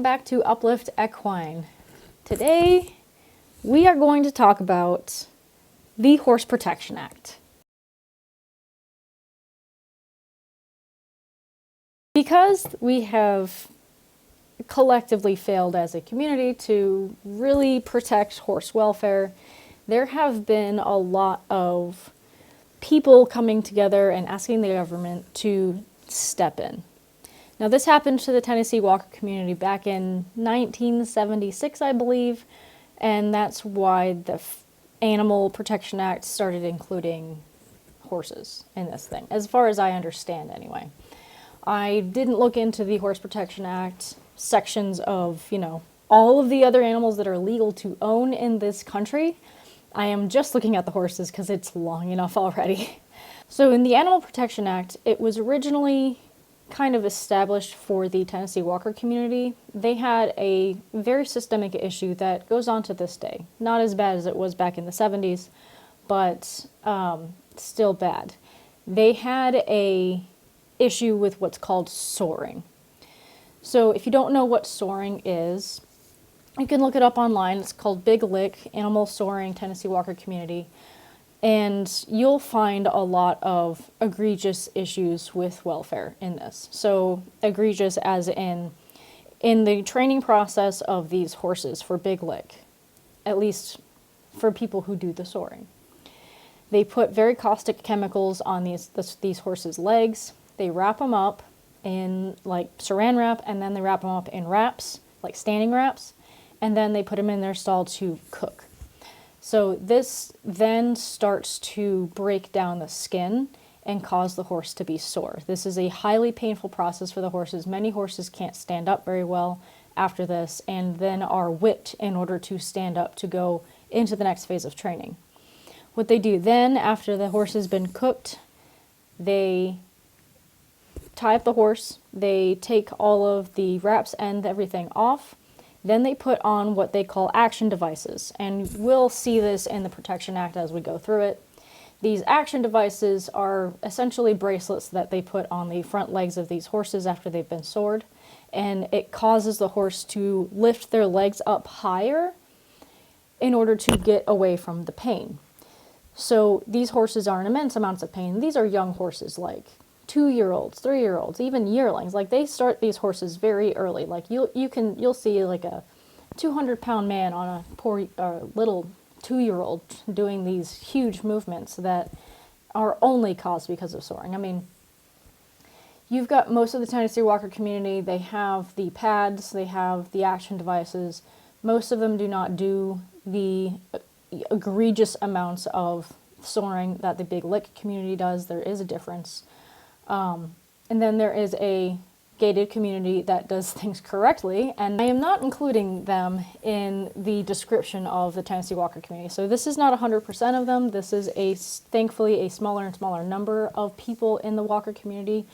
Back to Uplift Equine. Today we are going to talk about the Horse Protection Act. Because we have collectively failed as a community to really protect horse welfare, there have been a lot of people coming together and asking the government to step in. Now, this happened to the Tennessee Walker community back in 1976, I believe, and that's why the Animal Protection Act started including horses in this thing, as far as I understand anyway. I didn't look into the Horse Protection Act sections of, all of the other animals that are legal to own in this country. I am just looking at the horses because it's long enough already. So in the Animal Protection Act, it was originally kind of established for the Tennessee Walker community. They had a very systemic issue that goes on to this day. Not as bad as it was back in the 70s, but still bad. They had a issue with what's called soring. So if you don't know what soring is, you can look it up online. It's called Big Lick, Animal Soring, Tennessee Walker Community. And you'll find a lot of egregious issues with welfare in this. So egregious as in the training process of these horses for Big Lick, at least for people who do the soring. They put very caustic chemicals on these horses' legs. They wrap them up in like saran wrap, and then they wrap them up in wraps, like standing wraps, and then they put them in their stall to cook. So this then starts to break down the skin and cause the horse to be sore. This is a highly painful process for the horses. Many horses can't stand up very well after this and then are whipped in order to stand up to go into the next phase of training. What they do then, after the horse has been cooked, they tie up the horse, they take all of the wraps and everything off. Then they put on what they call action devices, and we'll see this in the Protection Act as we go through it. These action devices are essentially bracelets that they put on the front legs of these horses after they've been sored, and it causes the horse to lift their legs up higher in order to get away from the pain. So these horses are in immense amounts of pain. These are young horses, like 2-year-olds, 3-year-olds, even yearlings. Like, they start these horses very early. Like, you'll see like a 200-pound man on a poor little 2-year-old doing these huge movements that are only caused because of soring. I mean, you've got most of the Tennessee Walker community. They have the pads, they have the action devices. Most of them do not do the egregious amounts of soring that the Big Lick community does. There is a difference. And then there is a gated community that does things correctly, and I am not including them in the description of the Tennessee Walker community. So this is not 100% of them. This is thankfully a smaller and smaller number of people in the Walker community.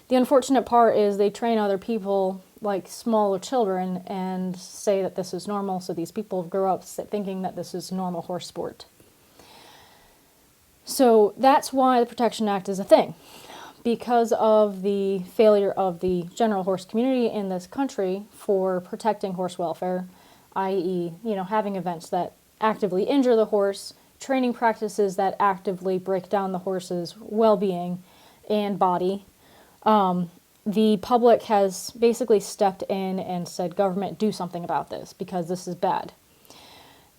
The unfortunate part is they train other people, like smaller children, and say that this is normal, so these people grow up thinking that this is normal horse sport. So that's why the Protection Act is a thing. Because of the failure of the general horse community in this country for protecting horse welfare, i.e., having events that actively injure the horse, training practices that actively break down the horse's well-being and body, the public has basically stepped in and said, government, do something about this because this is bad.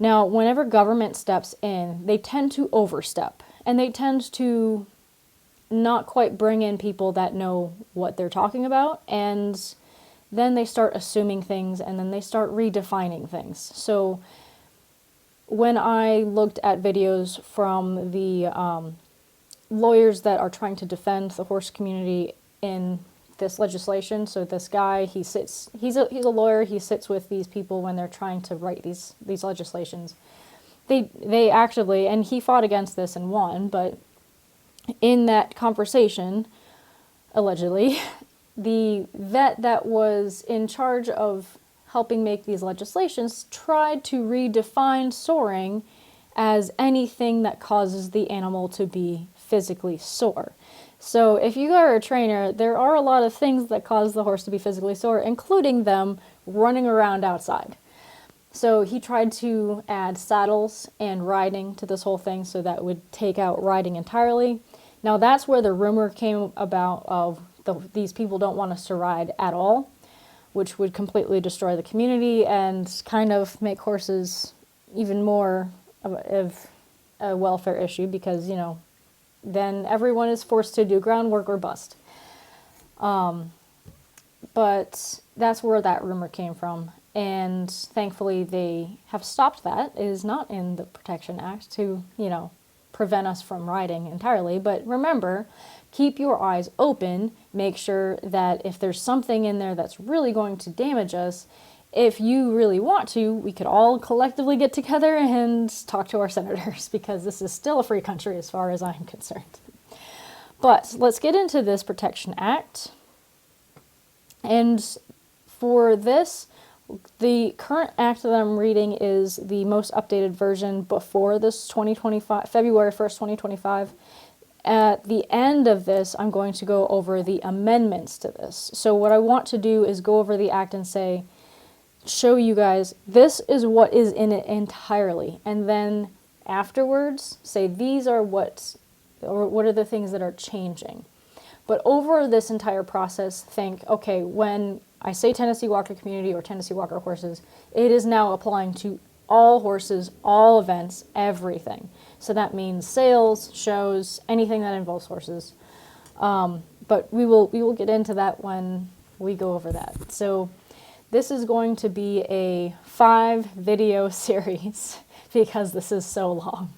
Now, whenever government steps in, they tend to overstep, and they tend to not quite bring in people that know what they're talking about, and then they start assuming things, and then they start redefining things. So when I looked at videos from the lawyers that are trying to defend the horse community in this legislation, so this guy, he's a lawyer, he sits with these people when they're trying to write these legislations. They actively, and he fought against this and won, but in that conversation, allegedly, the vet that was in charge of helping make these legislations tried to redefine soring as anything that causes the animal to be physically sore. So if you are a trainer, there are a lot of things that cause the horse to be physically sore, including them running around outside. So he tried to add saddles and riding to this whole thing, so that would take out riding entirely. Now that's where the rumor came about of these people don't want us to ride at all, which would completely destroy the community and kind of make horses even more of a welfare issue, because, you know, then everyone is forced to do groundwork or bust. But that's where that rumor came from. And thankfully they have stopped that. It is not in the Protection Act to, you know, prevent us from riding entirely. But remember, keep your eyes open. Make sure that if there's something in there that's really going to damage us, if you really want to, we could all collectively get together and talk to our senators, because this is still a free country as far as I'm concerned. But let's get into this Protection Act. And for this, the current act that I'm reading is the most updated version before this February 1st, 2025. At the end of this, I'm going to go over the amendments to this. So what I want to do is go over the act and show you guys, this is what is in it entirely. And then afterwards, say these are what are the things that are changing. But over this entire process, think, okay, when I say Tennessee Walker community or Tennessee Walker horses, it is now applying to all horses, all events, everything. So that means sales, shows, anything that involves horses. But we will get into that when we go over that. So this is going to be a 5-video series because this is so long.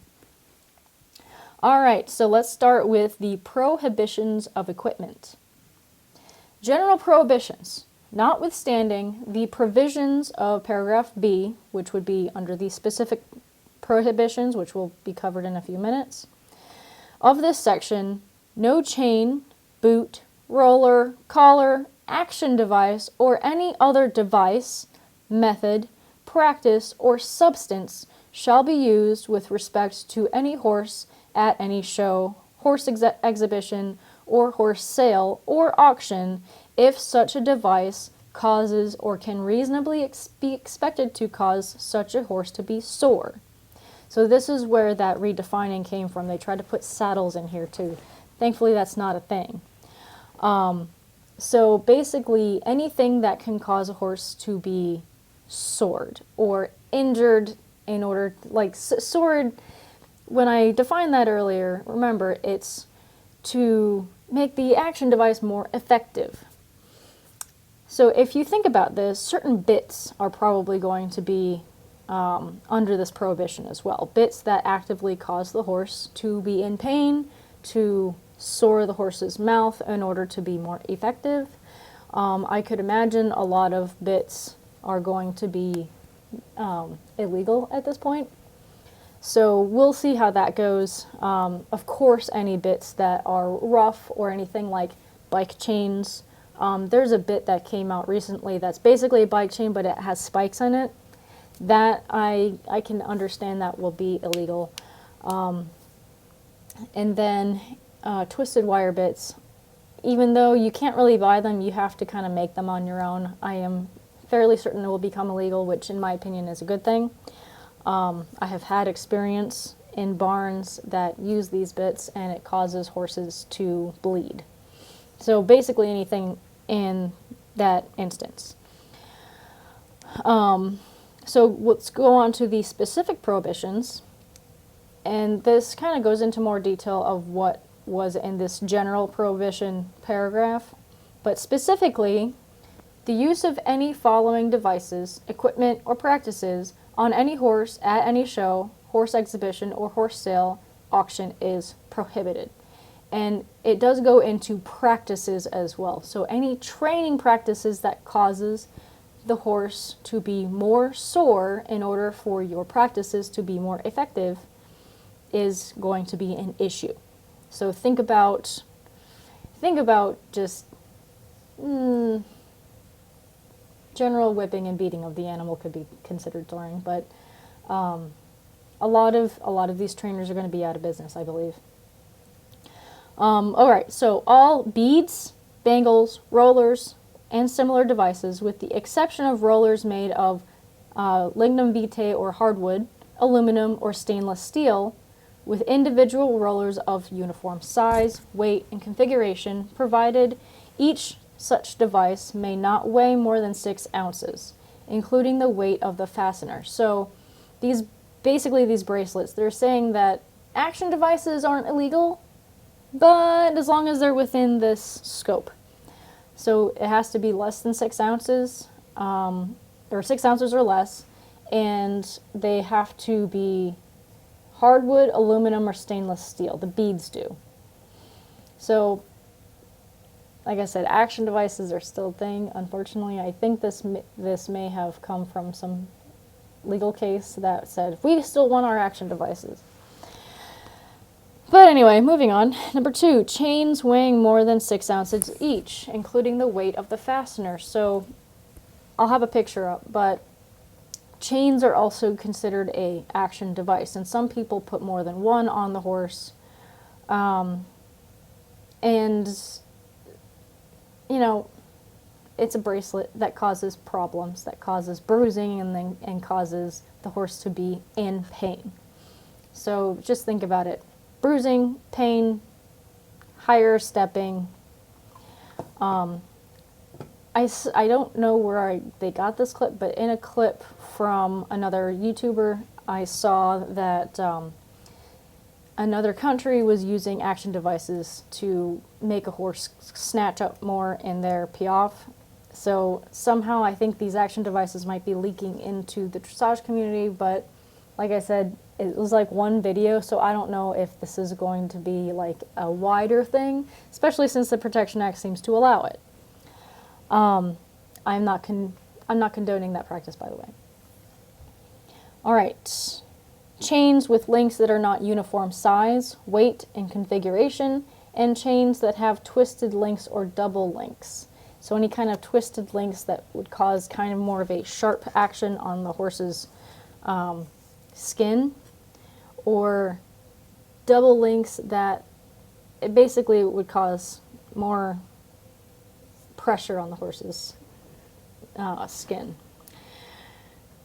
All right, so let's start with the prohibitions of equipment. General prohibitions, notwithstanding the provisions of paragraph B, which would be under the specific prohibitions, which will be covered in a few minutes, of this section, no chain, boot, roller, collar, action device, or any other device, method, practice, or substance shall be used with respect to any horse at any show, horse exhibition, or horse sale or auction, if such a device causes or can reasonably be expected to cause such a horse to be sore. So this is where that redefining came from. They tried to put saddles in here too. Thankfully, that's not a thing. So basically, anything that can cause a horse to be sored or injured in order, like sored. When I defined that earlier, remember, it's to make the action device more effective. So if you think about this, certain bits are probably going to be under this prohibition as well. Bits that actively cause the horse to be in pain, to sore the horse's mouth in order to be more effective. I could imagine a lot of bits are going to be illegal at this point. So we'll see how that goes. Of course, any bits that are rough or anything like bike chains. There's a bit that came out recently that's basically a bike chain, but it has spikes in it. That I can understand that will be illegal. And then twisted wire bits. Even though you can't really buy them, you have to kind of make them on your own. I am fairly certain it will become illegal, which in my opinion is a good thing. I have had experience in barns that use these bits and it causes horses to bleed. So basically anything in that instance. So let's go on to the specific prohibitions. And this kind of goes into more detail of what was in this general prohibition paragraph. But specifically, the use of any following devices, equipment, or practices on any horse at any show, horse exhibition, or horse sale, auction is prohibited. And it does go into practices as well. So any training practices that causes the horse to be more sore in order for your practices to be more effective is going to be an issue. So think about just general whipping and beating of the animal could be considered soring, but a lot of these trainers are going to be out of business, I believe. All right, so all beads, bangles, rollers, and similar devices, with the exception of rollers made of lignum vitae or hardwood, aluminum, or stainless steel, with individual rollers of uniform size, weight, and configuration, provided each such device may not weigh more than 6 ounces, including the weight of the fastener. So these bracelets, they're saying that action devices aren't illegal, but as long as they're within this scope. So it has to be less than 6 ounces, or 6 ounces or less, and they have to be hardwood, aluminum, or stainless steel. The beads do. So, like I said, action devices are still a thing. Unfortunately, I think this may have come from some legal case that said, we still want our action devices. But anyway, moving on. Number 2, chains weighing more than 6 ounces each, including the weight of the fastener. So, I'll have a picture up, but chains are also considered a action device, and some people put more than one on the horse. And you know, it's a bracelet that causes problems, that causes bruising, and causes the horse to be in pain. So just think about it. Bruising, pain, higher stepping. I don't know where they got this clip, but in a clip from another YouTuber, I saw that another country was using action devices to make a horse snatch up more in their piaffe. So somehow I think these action devices might be leaking into the dressage community, but like I said, it was like one video, so I don't know if this is going to be like a wider thing, especially since the Protection Act seems to allow it. I'm not condoning that practice, by the way. All right. Chains with links that are not uniform size, weight, and configuration, and chains that have twisted links or double links. So any kind of twisted links that would cause kind of more of a sharp action on the horse's skin, or double links that it basically would cause more pressure on the horse's skin.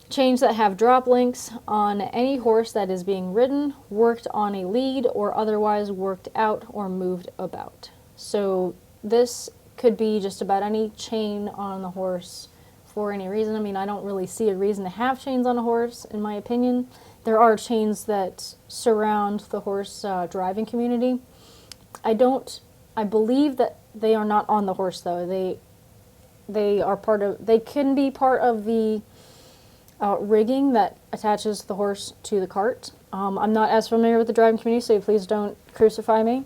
Chains that have drop links on any horse that is being ridden, worked on a lead, or otherwise worked out or moved about. So this could be just about any chain on the horse for any reason. I mean, I don't really see a reason to have chains on a horse, in my opinion. There are chains that surround the horse driving community. I believe that they are not on the horse, though. They can be part of the rigging that attaches the horse to the cart. I'm not as familiar with the driving community, so please don't crucify me.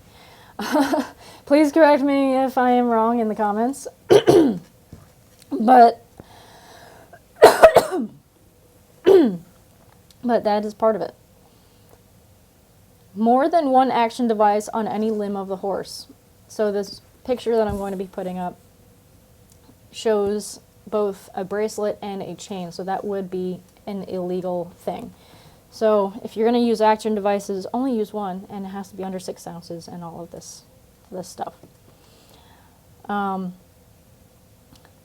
Please correct me if I am wrong in the comments. But but that is part of it. More than one action device on any limb of the horse. So this picture that I'm going to be putting up shows both a bracelet and a chain, so that would be an illegal thing. So if you're going to use action devices, only use one, and it has to be under 6 ounces and all of this stuff.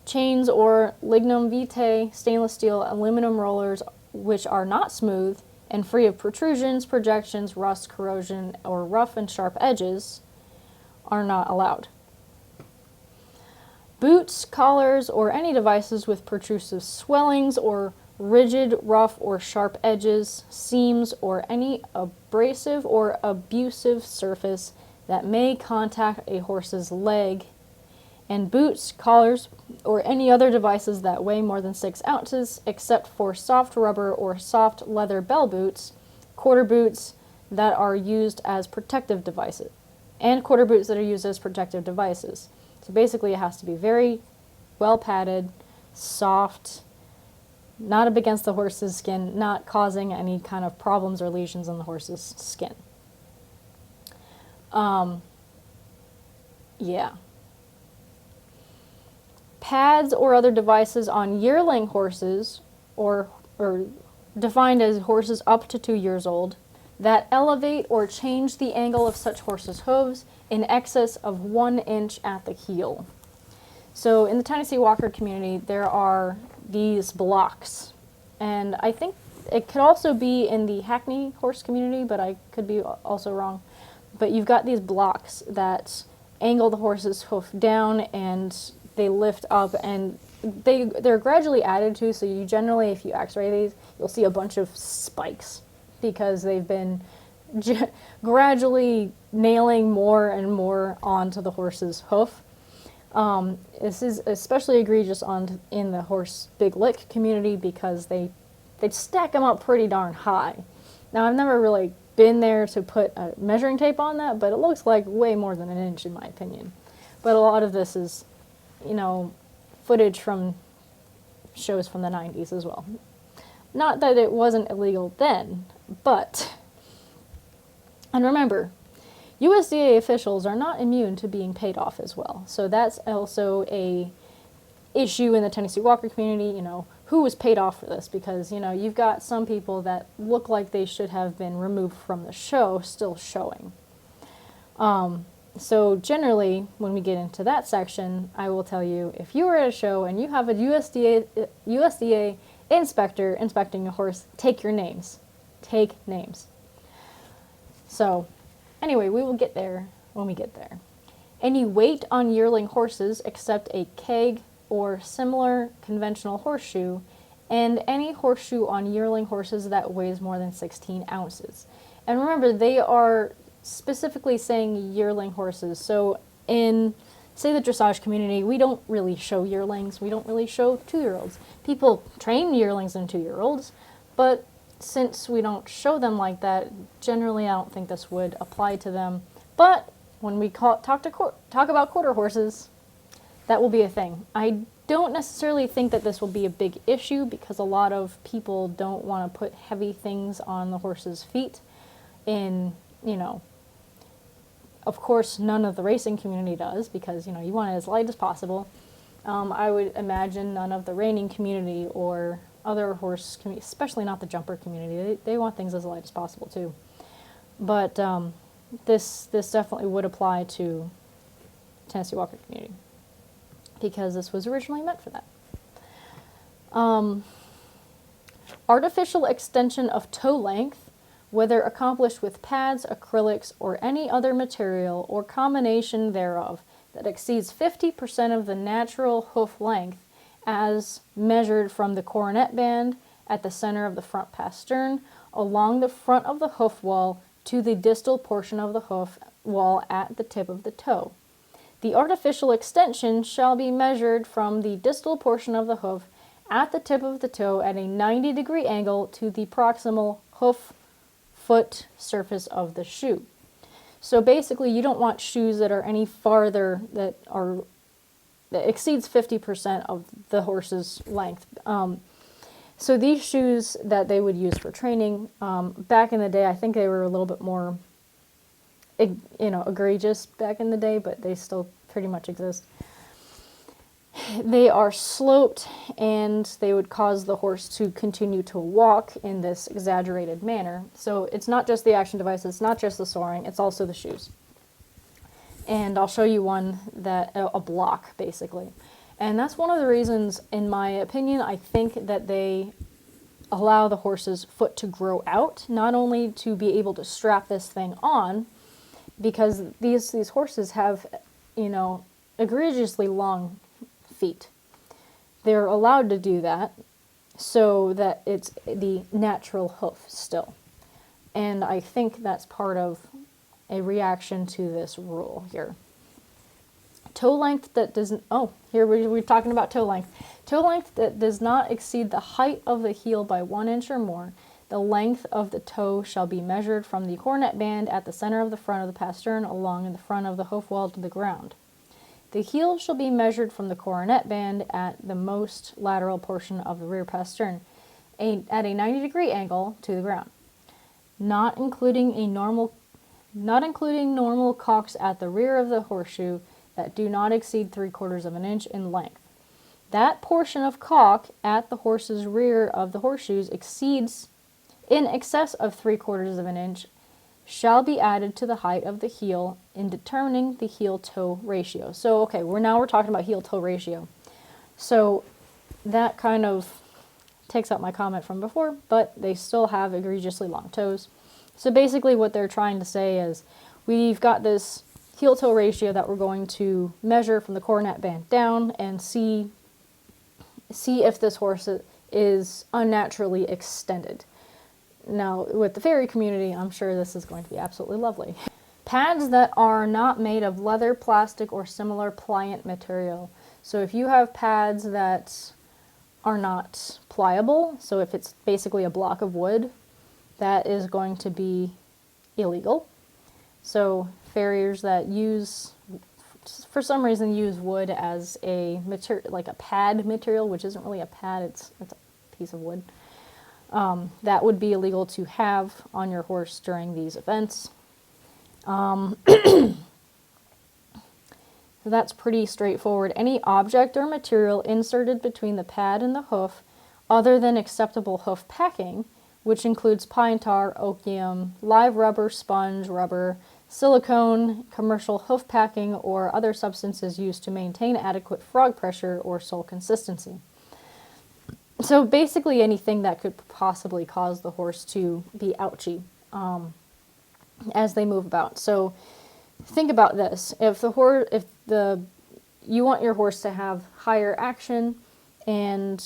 Chains or lignum vitae, stainless steel, aluminum rollers, which are not smooth and free of protrusions, projections, rust, corrosion, or rough and sharp edges, are not allowed. Boots, collars, or any devices with protrusive swellings or rigid, rough, or sharp edges, seams, or any abrasive or abusive surface that may contact a horse's leg, and boots, collars, or any other devices that weigh more than 6 ounces, except for soft rubber or soft leather bell boots, quarter boots that are used as protective devices, and quarter boots that are used as protective devices. So basically it has to be very well padded, soft, not up against the horse's skin, not causing any kind of problems or lesions on the horse's skin. Yeah. Pads or other devices on yearling horses, or defined as horses up to 2 years old, that elevate or change the angle of such horses' hooves in excess of 1 inch at the heel. So in the Tennessee Walker community, there are these blocks, and I think it could also be in the Hackney horse community, but I could be also wrong. But you've got these blocks that angle the horse's hoof down, and they lift up, and they're gradually added to. So you generally, if you X-ray these, you'll see a bunch of spikes because they've been gradually nailing more and more onto the horse's hoof. This is especially egregious in the horse big lick community because they stack them up pretty darn high. Now, I've never really been there to put a measuring tape on that, but it looks like way more than an inch in my opinion. But a lot of this is, footage from shows from the 90s as well. Not that it wasn't illegal then, but, and remember, USDA officials are not immune to being paid off as well. So that's also a issue in the Tennessee Walker community, who was paid off for this, because, you've got some people that look like they should have been removed from the show still showing. So generally, when we get into that section, I will tell you, if you were at a show and you have a USDA inspector inspecting a horse, take your names. Take names. So, anyway, we will get there when we get there. Any weight on yearling horses except a keg or similar conventional horseshoe, and any horseshoe on yearling horses that weighs more than 16 ounces. And remember, they are specifically saying yearling horses. So in, say, the dressage community, we don't really show yearlings. We don't really show 2-year-olds. People train yearlings and 2-year-olds, but since we don't show them like that, generally I don't think this would apply to them. But when we talk about quarter horses, that will be a thing. I don't necessarily think that this will be a big issue because a lot of people don't want to put heavy things on the horse's feet. Of course, none of the racing community does because, you want it as light as possible. I would imagine none of the reining community or other horse community, especially not the jumper community. They want things as light as possible too. But this definitely would apply to Tennessee Walker community because this was originally meant for that. Artificial extension of toe length, whether accomplished with pads, acrylics, or any other material or combination thereof that exceeds 50% of the natural hoof length as measured from the coronet band at the center of the front pastern along the front of the hoof wall to the distal portion of the hoof wall at the tip of the toe. The artificial extension shall be measured from the distal portion of the hoof at the tip of the toe at a 90-degree angle to the proximal hoof-foot surface of the shoe. So basically, you don't want shoes that are any farther that exceeds 50% of the horse's length. So these shoes that they would use for training, back in the day, I think they were a little bit more, egregious back in the day, but they still pretty much exist. They are sloped, and they would cause the horse to continue to walk in this exaggerated manner. So it's not just the action device, it's not just the soaring, it's also the shoes. And I'll show you one a block, basically. And that's one of the reasons, in my opinion, I think that they allow the horse's foot to grow out, not only to be able to strap this thing on, because these horses have, egregiously long feet. They're allowed to do that so that it's the natural hoof still. And I think that's part of a reaction to this rule here. Toe length that doesn't, here we're talking about toe length. Toe length that does not exceed the height of the heel by 1 inch or more. The length of the toe shall be measured from the cornet band at the center of the front of the pastern along in the front of the hoof wall to the ground. The heel shall be measured from the coronet band at the most lateral portion of the rear pastern at a 90-degree angle to the ground, not including normal calks at the rear of the horseshoe that do not exceed 3/4 of an inch in length. That portion of caulk at the horse's rear of the horseshoes exceeds in excess of 3/4 of an inch shall be added to the height of the heel in determining the heel-toe ratio. So, okay, we're talking about heel-toe ratio. So that kind of takes out my comment from before, but they still have egregiously long toes. So basically what they're trying to say is we've got this heel-toe ratio that we're going to measure from the cornet band down and see if this horse is unnaturally extended. Now, with the fairy community, I'm sure this is going to be absolutely lovely. Pads that are not made of leather, plastic, or similar pliant material. So if you have pads that are not pliable, so if it's basically a block of wood, that is going to be illegal. So farriers that for some reason use wood as a material, like a pad material, which isn't really a pad, it's a piece of wood, that would be illegal to have on your horse during these events. So that's pretty straightforward. Any object or material inserted between the pad and the hoof other than acceptable hoof packing, which includes pine tar, oakium, live rubber, sponge, rubber, silicone, commercial hoof packing, or other substances used to maintain adequate frog pressure or sole consistency. So basically anything that could possibly cause the horse to be ouchy as they move about. So think about this. If you want your horse to have higher action and,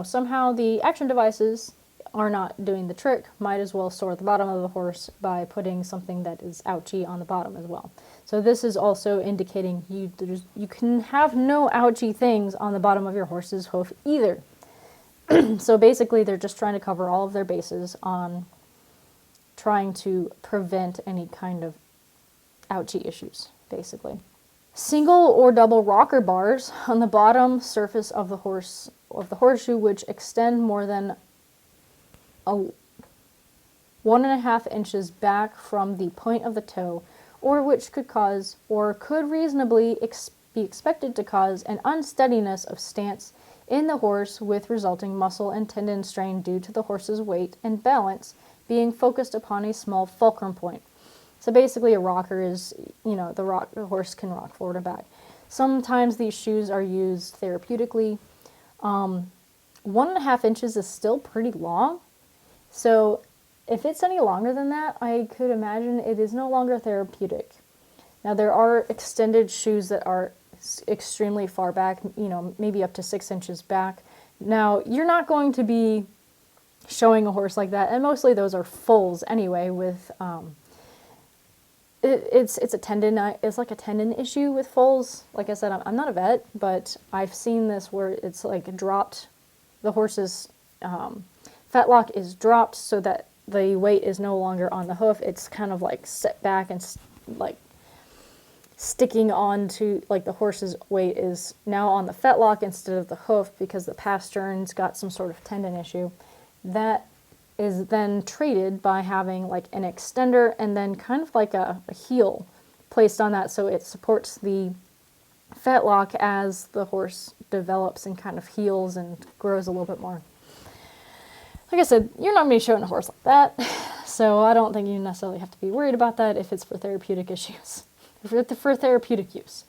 somehow the action devices are not doing the trick, might as well store the bottom of the horse by putting something that is ouchy on the bottom as well. So this is also indicating you can have no ouchy things on the bottom of your horse's hoof either. So basically they're just trying to cover all of their bases on trying to prevent any kind of ouchy issues, basically. Single or double rocker bars on the bottom surface of the horseshoe, which extend more than 1.5 inches back from the point of the toe, or which could reasonably be expected to cause an unsteadiness of stance in the horse with resulting muscle and tendon strain due to the horse's weight and balance being focused upon a small fulcrum point. So basically a rocker is, the horse can rock forward and back. Sometimes these shoes are used therapeutically. 1.5 inches is still pretty long. So if it's any longer than that, I could imagine it is no longer therapeutic. Now there are extended shoes that are extremely far back, maybe up to 6 inches back. Now you're not going to be showing a horse like that, and mostly those are foals anyway with it's like a tendon issue with foals. Like I said, I'm not a vet, but I've seen this where it's like dropped, the horse's fetlock is dropped so that the weight is no longer on the hoof. It's kind of like set back and like sticking onto, like the horse's weight is now on the fetlock instead of the hoof because the pastern's got some sort of tendon issue. That is then treated by having like an extender and then kind of like a heel placed on that so it supports the fetlock as the horse develops and kind of heals and grows a little bit more. Like I said, you're not going to be showing a horse like that, so I don't think you necessarily have to be worried about that if it's for therapeutic issues, for therapeutic use.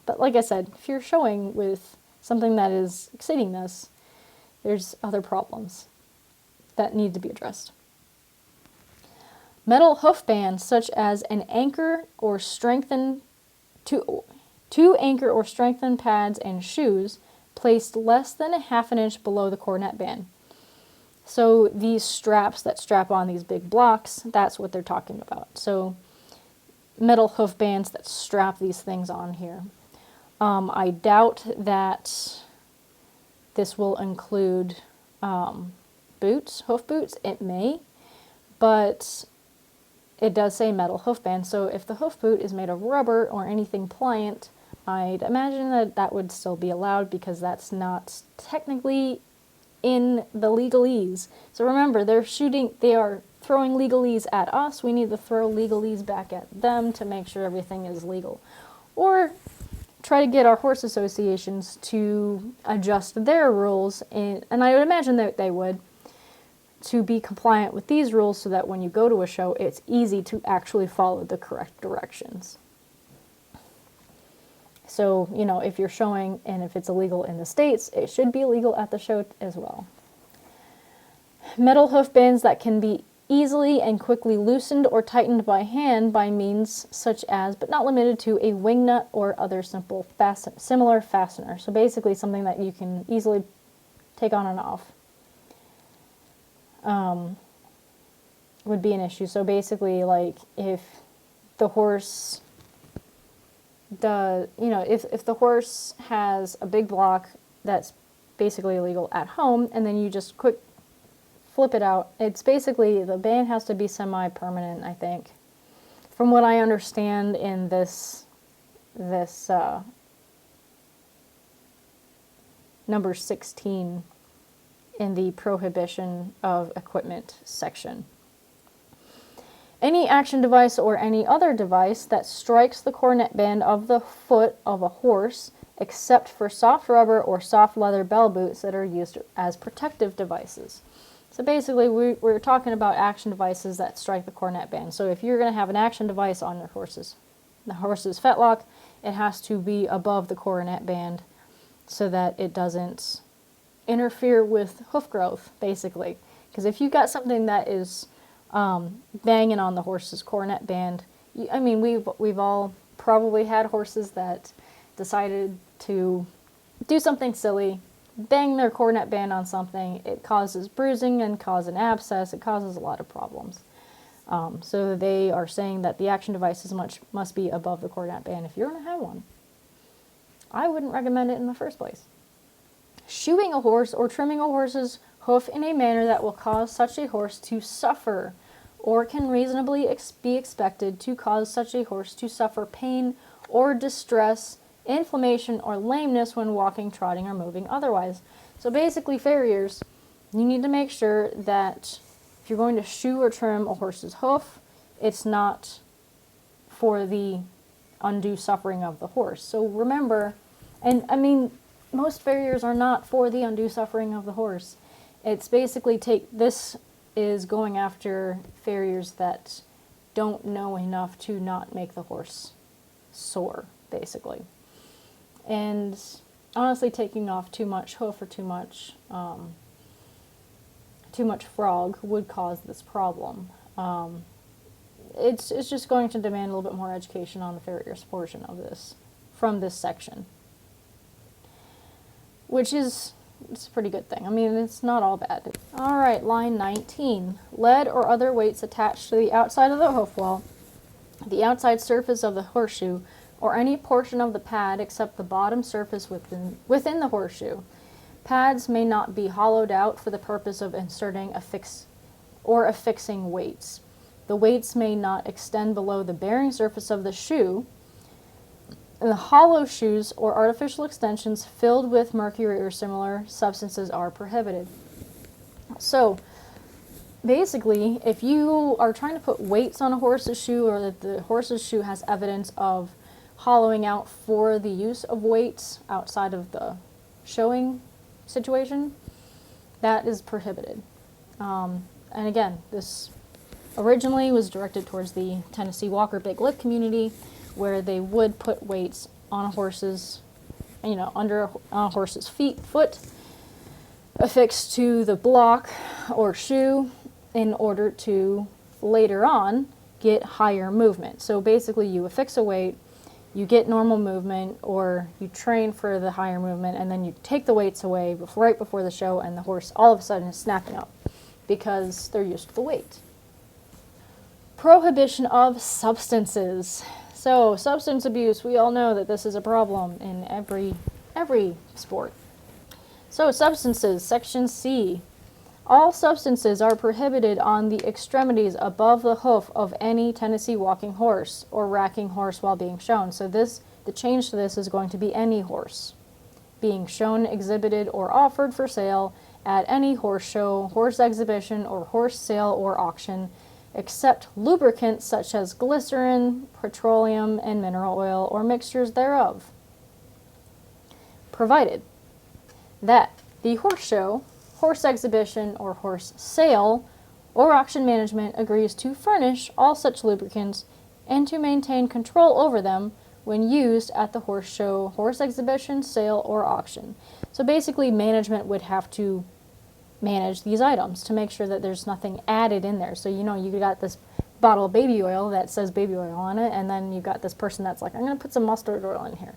But like I said, if you're showing with something that is exceeding this, there's other problems that need to be addressed. Metal hoof bands such as an anchor or strengthened two anchor or strengthened pads and shoes placed less than 1/2 inch below the cornet band. So these straps that strap on these big blocks, that's what they're talking about. So metal hoof bands that strap these things on here. I doubt that this will include boots, hoof boots. It may, but it does say metal hoof band. So if the hoof boot is made of rubber or anything pliant, I'd imagine that would still be allowed because that's not technically in the legalese. So remember, they are throwing legalese at us. We need to throw legalese back at them to make sure everything is legal. Or try to get our horse associations to adjust their rules, and I would imagine that they would, to be compliant with these rules so that when you go to a show, it's easy to actually follow the correct directions. So, you know, if you're showing and if it's illegal in the States, it should be illegal at the show as well. Metal hoof bands that can be easily and quickly loosened or tightened by hand by means such as, but not limited to, a wing nut or other simple similar fastener. So basically something that you can easily take on and off would be an issue. So basically, like, if the horse does, you know, if the horse has a big block that's basically illegal at home, and then you just quick flip it out, it's basically, the band has to be semi-permanent, I think, from what I understand in this number 16 in the Prohibition of Equipment section. Any action device or any other device that strikes the cornet band of the foot of a horse, except for soft rubber or soft leather bell boots that are used as protective devices. So basically, we're talking about action devices that strike the cornet band. So if you're going to have an action device on the horse's fetlock, it has to be above the cornet band so that it doesn't interfere with hoof growth, basically. Because if you've got something that is banging on the horse's cornet band, I mean, we've all probably had horses that decided to do something silly, bang their cornet band on something. It causes bruising and causes an abscess. It causes a lot of problems. So they are saying that the action devices must be above the cornet band if you're going to have one. I wouldn't recommend it in the first place. Shoeing a horse or trimming a horse's hoof in a manner that will cause such a horse to suffer, or can reasonably be expected to cause such a horse to suffer pain or distress, inflammation, or lameness when walking, trotting, or moving otherwise. So basically, farriers, you need to make sure that if you're going to shoe or trim a horse's hoof, it's not for the undue suffering of the horse. So remember, and I mean, most farriers are not for the undue suffering of the horse. It's basically this is going after farriers that don't know enough to not make the horse sore, basically. And honestly, taking off too much hoof or too much frog would cause this problem. It's just going to demand a little bit more education on the farrier's portion of this from this section, which is, it's a pretty good thing. I mean, it's not all bad. All right, line 19. Lead or other weights attached to the outside of the hoof wall, the outside surface of the horseshoe, or any portion of the pad except the bottom surface within the horseshoe. Pads may not be hollowed out for the purpose of inserting affixing weights. The weights may not extend below the bearing surface of the shoe. The hollow shoes or artificial extensions filled with mercury or similar substances are prohibited. So basically, if you are trying to put weights on a horse's shoe, or that the horse's shoe has evidence of hollowing out for the use of weights outside of the showing situation, that is prohibited. And again, this originally was directed towards the Tennessee Walker Big Lift community, where they would put weights on a horse's, under a horse's foot, affixed to the block or shoe, in order to later on get higher movement. So basically, you affix a weight, you get normal movement, or you train for the higher movement, and then you take the weights away right before the show, and the horse all of a sudden is snapping up because they're used to the weight. Prohibition of substances. So, substance abuse, we all know that this is a problem in every sport. So, substances, section C. All substances are prohibited on the extremities above the hoof of any Tennessee walking horse or racking horse while being shown. So the change to this is going to be any horse being shown, exhibited, or offered for sale at any horse show, horse exhibition, or horse sale or auction, except lubricants such as glycerin, petroleum, and mineral oil, or mixtures thereof, provided that the horse show horse exhibition or horse sale or auction management agrees to furnish all such lubricants and to maintain control over them when used at the horse show, horse exhibition, sale, or auction. So basically, management would have to manage these items to make sure that there's nothing added in there. So, you know, you got this bottle of baby oil that says baby oil on it, and then you got this person that's like, I'm going to put some mustard oil in here.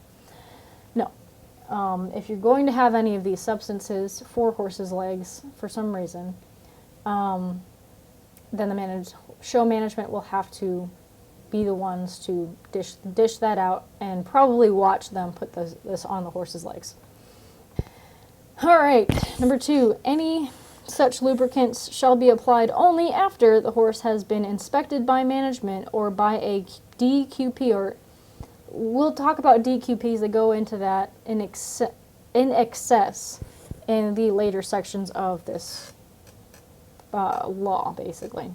No. If you're going to have any of these substances for horses' legs for some reason, then the show management will have to be the ones to dish that out and probably watch them put this on the horse's legs. All right, number 2, any such lubricants shall be applied only after the horse has been inspected by management or by a DQP, or we'll talk about DQPs that go into that in excess in the later sections of this law, basically.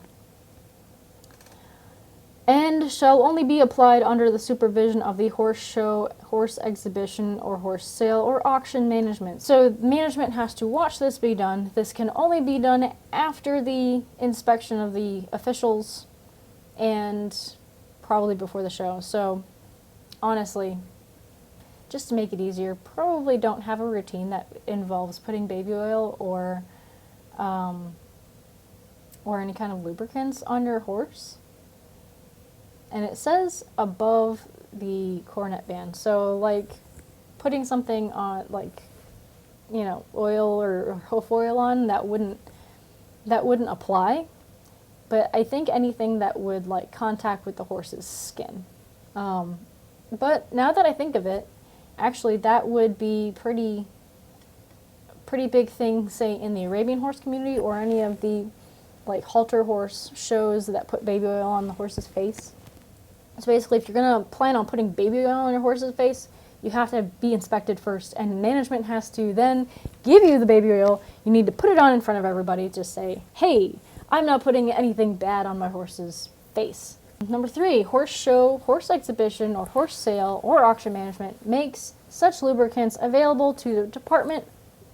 And shall only be applied under the supervision of the horse show, horse exhibition, or horse sale or auction management. So management has to watch this be done. This can only be done after the inspection of the officials and probably before the show. So honestly, just to make it easier, probably don't have a routine that involves putting baby oil or any kind of lubricants on your horse. And it says above the cornet band. So, like, putting something on, like, you know, oil or hoof oil on, that wouldn't apply. But I think anything that would, like, contact with the horse's skin. But now that I think of it, actually, that would be pretty big thing, say, in the Arabian horse community or any of the, like, halter horse shows that put baby oil on the horse's face. So basically, if you're going to plan on putting baby oil on your horse's face, you have to be inspected first, and management has to then give you the baby oil. You need to put it on in front of everybody. Just say, hey, I'm not putting anything bad on my horse's face. Number 3, horse show, horse exhibition, or horse sale, or auction management makes such lubricants available to the department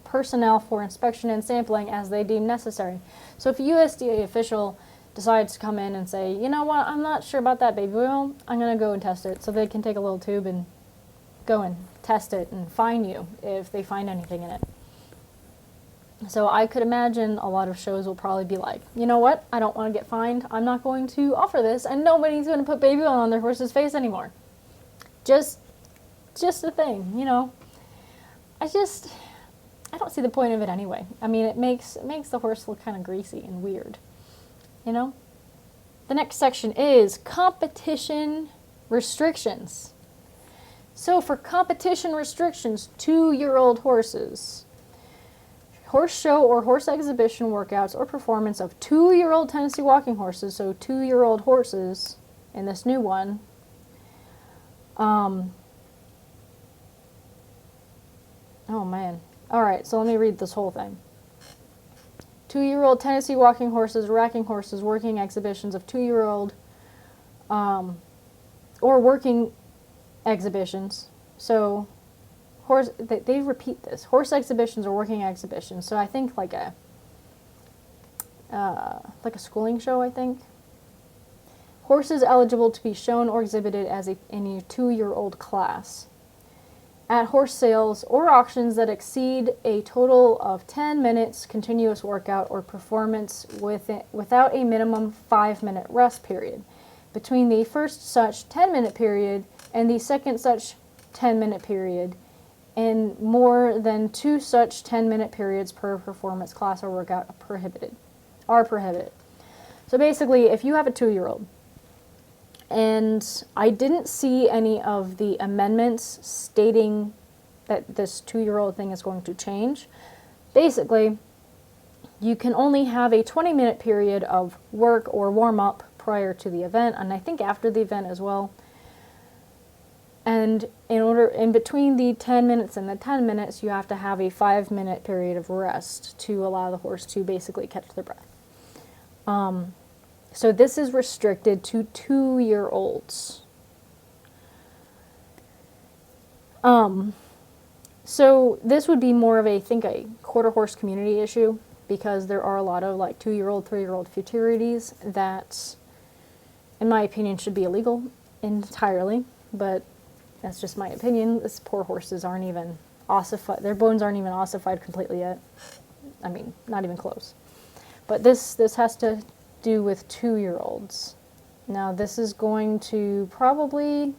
personnel for inspection and sampling as they deem necessary. So if a USDA official decides to come in and say, you know what, I'm not sure about that baby oil, I'm going to go and test it, so they can take a little tube and go and test it and fine you if they find anything in it. So I could imagine a lot of shows will probably be like, you know what, I don't want to get fined, I'm not going to offer this, and nobody's going to put baby oil on their horse's face anymore. Just a thing, you know. I don't see the point of it anyway. I mean, it makes the horse look kind of greasy and weird. You know? The next section is competition restrictions. So for competition restrictions, 2-year-old horses, horse show or horse exhibition workouts or performance of 2-year-old Tennessee walking horses, so 2-year-old horses in this new one, oh man. Alright, so let me read this whole thing. 2-year-old Tennessee walking horses, racking horses, working exhibitions of 2-year-old, or working exhibitions. So, they repeat this. Horse exhibitions or working exhibitions. So I think like a schooling show, I think. Horses eligible to be shown or exhibited as in a 2-year-old class. At horse sales or auctions that exceed a total of 10 minutes continuous workout or performance without a minimum 5-minute rest period between the first such 10-minute period and the second such 10-minute period, and more than 2 such 10-minute periods per performance class or workout are prohibited. So basically, if you have a 2-year-old, and I didn't see any of the amendments stating that this 2-year-old thing is going to change. Basically, you can only have a 20-minute period of work or warm-up prior to the event, and I think after the event as well. And in between the 10 minutes and the 10 minutes, you have to have a 5-minute period of rest to allow the horse to basically catch their breath. So this is restricted to 2-year-olds. So this would be more of a quarter horse community issue. because there are a lot of like 2-year-old, 3-year-old futurities that, in my opinion, should be illegal entirely, but that's just my opinion. These poor horses aren't even ossified. Their bones aren't even ossified completely yet. I mean, not even close. But this has to do with 2-year-olds. Now, this is going to probably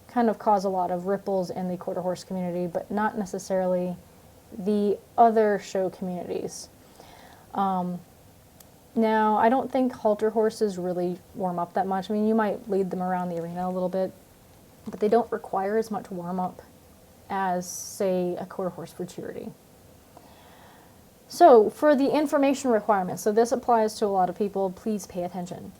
kind of cause a lot of ripples in the quarter horse community, but not necessarily the other show communities. Now, I don't think halter horses really warm up that much. I mean, you might lead them around the arena a little bit, but they don't require as much warm-up as, say, a quarter horse futurity. So, for the information requirements, so this applies to a lot of people, please pay attention.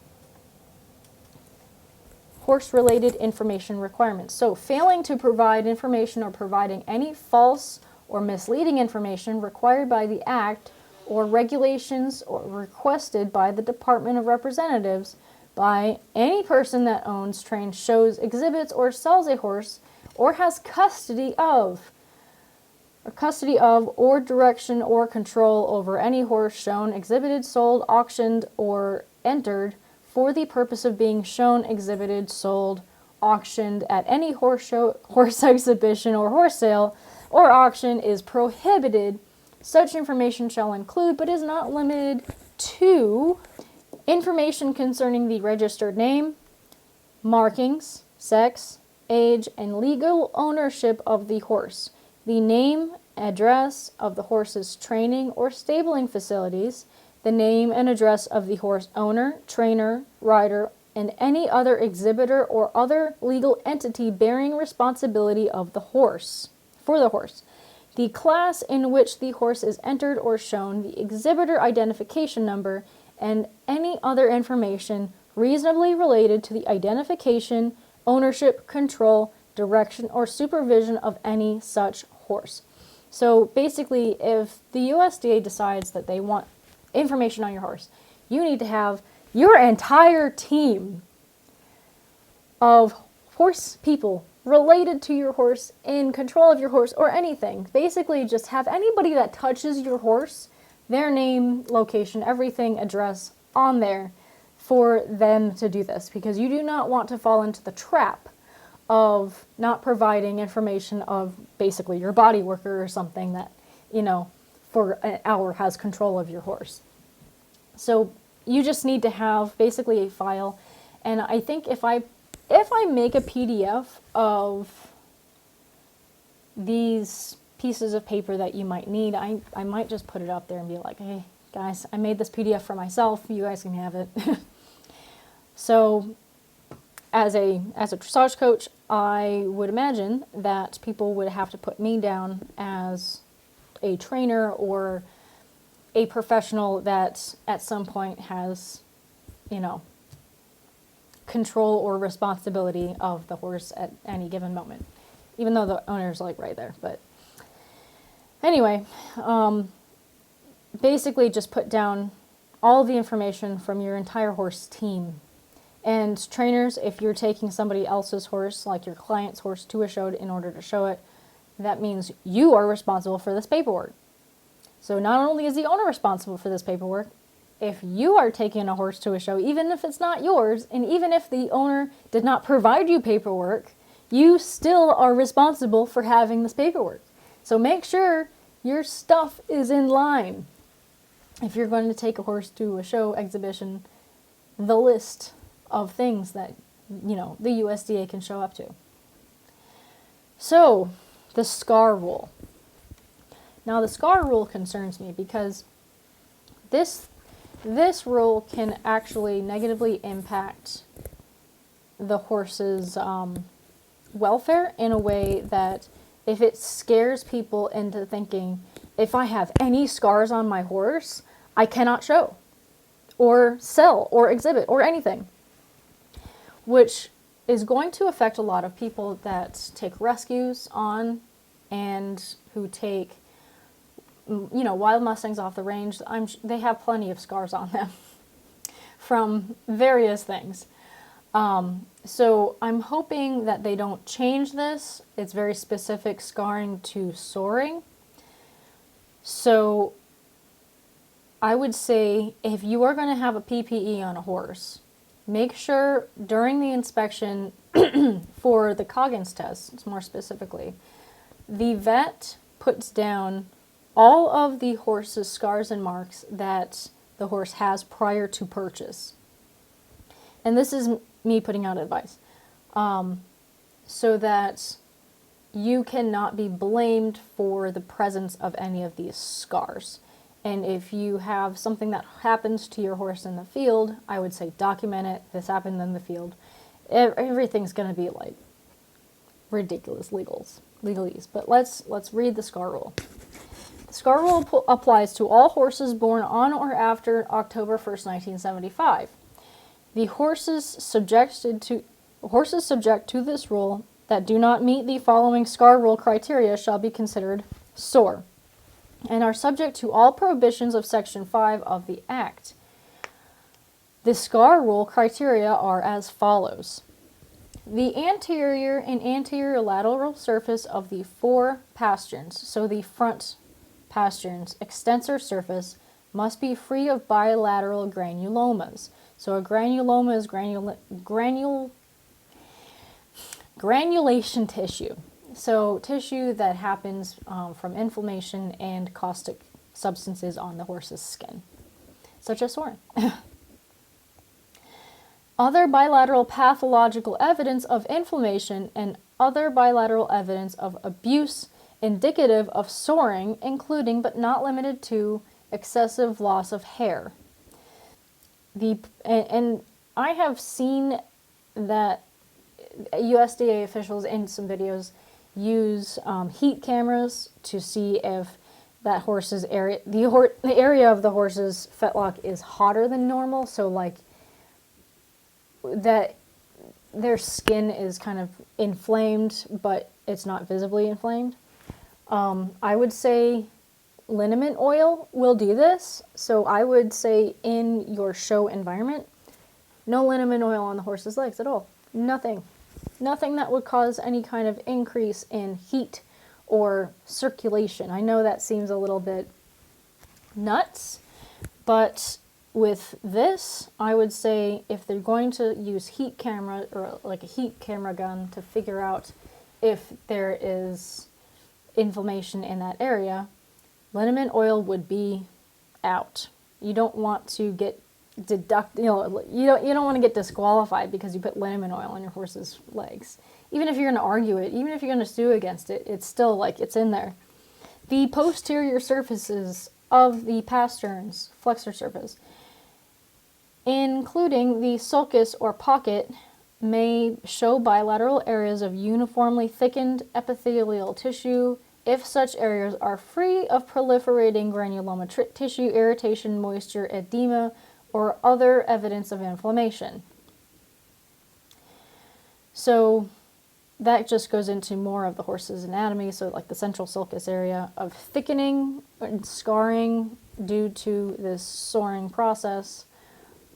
Horse-related information requirements. So, failing to provide information or providing any false or misleading information required by the Act or regulations or requested by the Department of Representatives by any person that owns, trains, shows, exhibits, or sells a horse or has custody of, or direction or control over any horse shown, exhibited, sold, auctioned, or entered for the purpose of being shown, exhibited, sold, auctioned at any horse show, horse exhibition, or horse sale, or auction is prohibited. Such information shall include, but is not limited to, information concerning the registered name, markings, sex, age, and legal ownership of the horse, the name, address of the horse's training or stabling facilities, the name and address of the horse owner, trainer, rider, and any other exhibitor or other legal entity bearing responsibility of the horse, for the horse, the class in which the horse is entered or shown, the exhibitor identification number, and any other information reasonably related to the identification, ownership, control, direction, or supervision of any such horse. So basically, if the USDA decides that they want information on your horse, you need to have your entire team of horse people related to your horse, in control of your horse, or anything. Basically, just have anybody that touches your horse, their name, location, everything, address on there for them to do this, because you do not want to fall into the trap of not providing information of basically your body worker or something that, you know, for an hour has control of your horse. So you just need to have basically a file, and I think if I make a PDF of these pieces of paper that you might need, I might just put it up there and be like, hey guys, I made this PDF for myself, you guys can have it. So as a dressage coach, I would imagine that people would have to put me down as a trainer or a professional that at some point has, you know, control or responsibility of the horse at any given moment, even though the owner's like right there. But anyway, basically just put down all the information from your entire horse team. And trainers, if you're taking somebody else's horse, like your client's horse, to a show in order to show it, that means you are responsible for this paperwork. So not only is the owner responsible for this paperwork, if you are taking a horse to a show, even if it's not yours, and even if the owner did not provide you paperwork, you still are responsible for having this paperwork. So make sure your stuff is in line. If you're going to take a horse to a show, exhibition, the list of things that, you know, the USDA can show up to. So, the SCAR rule. Now, the SCAR rule concerns me because this rule can actually negatively impact the horse's welfare in a way that if it scares people into thinking, if I have any scars on my horse, I cannot show or sell or exhibit or anything, which is going to affect a lot of people that take rescues on and who take, you know, wild Mustangs off the range. They have plenty of scars on them from various things. So I'm hoping that they don't change this. It's very specific scarring to soaring. So I would say if you are going to have a PPE on a horse, make sure during the inspection for the Coggins test, more specifically, the vet puts down all of the horse's scars and marks that the horse has prior to purchase. And this is me putting out advice, so that you cannot be blamed for the presence of any of these scars. And if you have something that happens to your horse in the field, I would say document it. This happened in the field. Everything's going to be like ridiculous legalese. But let's read the SCAR rule. The SCAR rule applies to all horses born on or after October 1st, 1975. The horses subject to this rule that do not meet the following SCAR rule criteria shall be considered sore, and are subject to all prohibitions of Section 5 of the Act. The SCAR rule criteria are as follows. The anterior and anterior lateral surface of the fore pasterns, so the front pasterns, extensor surface, must be free of bilateral granulomas. So a granuloma is granulation tissue. So tissue that happens from inflammation and caustic substances on the horse's skin, such as sorin. Other bilateral pathological evidence of inflammation and other bilateral evidence of abuse indicative of soring, including but not limited to excessive loss of hair. And I have seen that USDA officials in some videos use heat cameras to see if that horse's area, the area of the horse's fetlock is hotter than normal. So like that their skin is kind of inflamed, but it's not visibly inflamed. I would say liniment oil will do this. So I would say in your show environment, no liniment oil on the horse's legs at all. Nothing that would cause any kind of increase in heat or circulation. I know that seems a little bit nuts, but with this, I would say if they're going to use heat camera or like a heat camera gun to figure out if there is inflammation in that area, liniment oil would be out. You don't want to get you don't want to get disqualified because you put liniment oil on your horse's legs. Even if you're going to argue it, even if you're going to sue against it, it's still like it's in there. The posterior surfaces of the pasterns, flexor surface, including the sulcus or pocket, may show bilateral areas of uniformly thickened epithelial tissue if such areas are free of proliferating granuloma tissue, irritation, moisture, edema, or other evidence of inflammation. So that just goes into more of the horse's anatomy, so like the central sulcus area of thickening and scarring due to this soring process.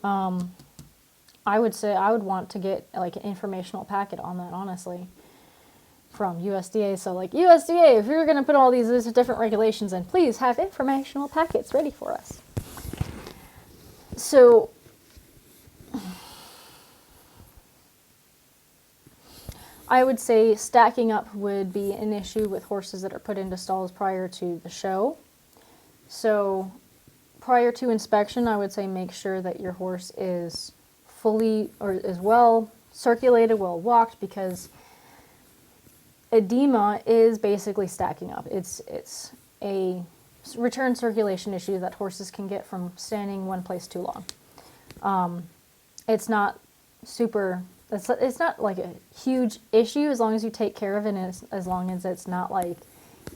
I would say I would want to get like an informational packet on that, honestly, from USDA. So like USDA, if you're going to put all these different regulations in, please have informational packets ready for us. So I would say stacking up would be an issue with horses that are put into stalls prior to the show. So prior to inspection, I would say make sure that your horse is fully or is well circulated, well walked, because edema is basically stacking up. It's a return circulation issue that horses can get from standing one place too long. It's not it's not like a huge issue as long as you take care of it, and as long as it's not like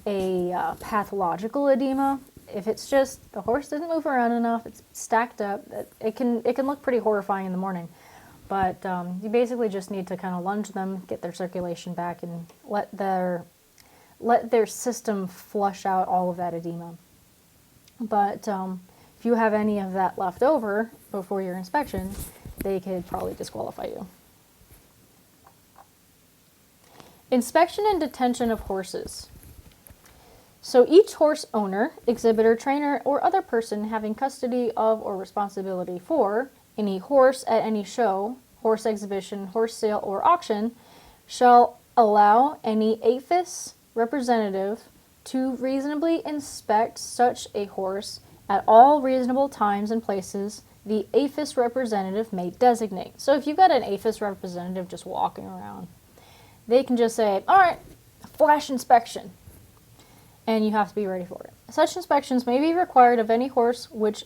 a pathological edema. If it's just the horse doesn't move around enough, it's stacked up, it can look pretty horrifying in the morning. But you basically just need to kind of lunge them, get their circulation back, and let their system flush out all of that edema. But if you have any of that left over before your inspection, they could probably disqualify you. Inspection and detention of horses. So each horse owner, exhibitor, trainer, or other person having custody of or responsibility for any horse at any show, horse exhibition, horse sale, or auction shall allow any APHIS representative to reasonably inspect such a horse at all reasonable times and places the APHIS representative may designate. So if you've got an APHIS representative just walking around, they can just say, all right, flash inspection, and you have to be ready for it. Such inspections may be required of any horse which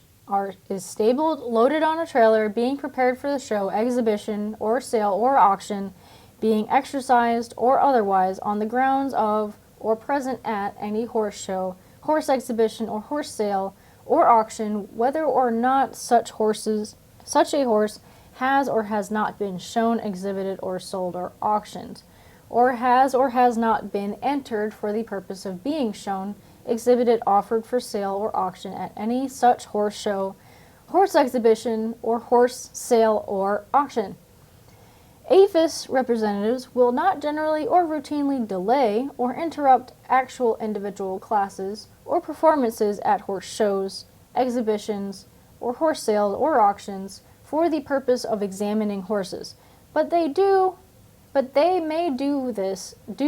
is stabled, loaded on a trailer, being prepared for the show, exhibition, or sale, or auction, being exercised or otherwise on the grounds of or present at any horse show, horse exhibition, or horse sale, or auction, whether or not such a horse has or has not been shown, exhibited, or sold, or auctioned, or has not been entered for the purpose of being shown, exhibited, offered for sale, or auction at any such horse show, horse exhibition, or horse sale, or auction. APHIS representatives will not generally or routinely delay or interrupt actual individual classes or performances at horse shows, exhibitions, or horse sales or auctions for the purpose of examining horses, but they may do